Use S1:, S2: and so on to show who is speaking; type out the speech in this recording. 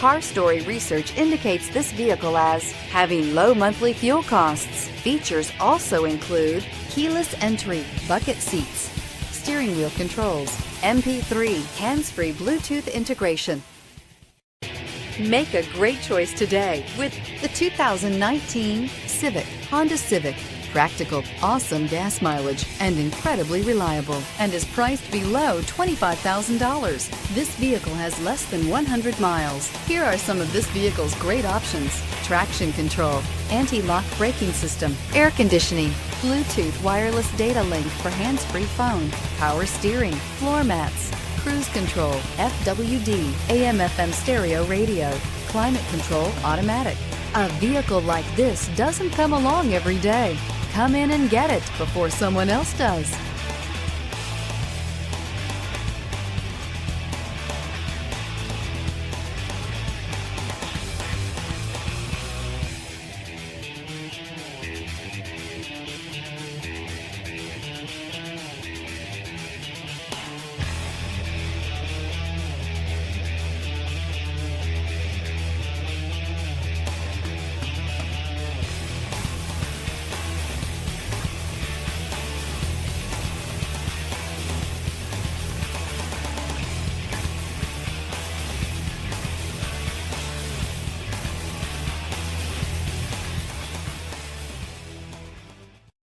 S1: Car Story research indicates this vehicle as having low monthly fuel costs. Features also include keyless entry, bucket seats, steering wheel controls, MP3, hands-free Bluetooth integration. Make a great choice today with the 2019 Honda Civic. Practical, awesome gas mileage, and incredibly reliable, and is priced below $25,000. This vehicle has less than 100 miles. Here are some of this vehicle's great options: traction control, anti-lock braking system, air conditioning, Bluetooth wireless data link for hands-free phone, power steering, floor mats, cruise control, FWD, AM/FM stereo radio, climate control automatic. A vehicle like this doesn't come along every day. Come in and get it before someone else does.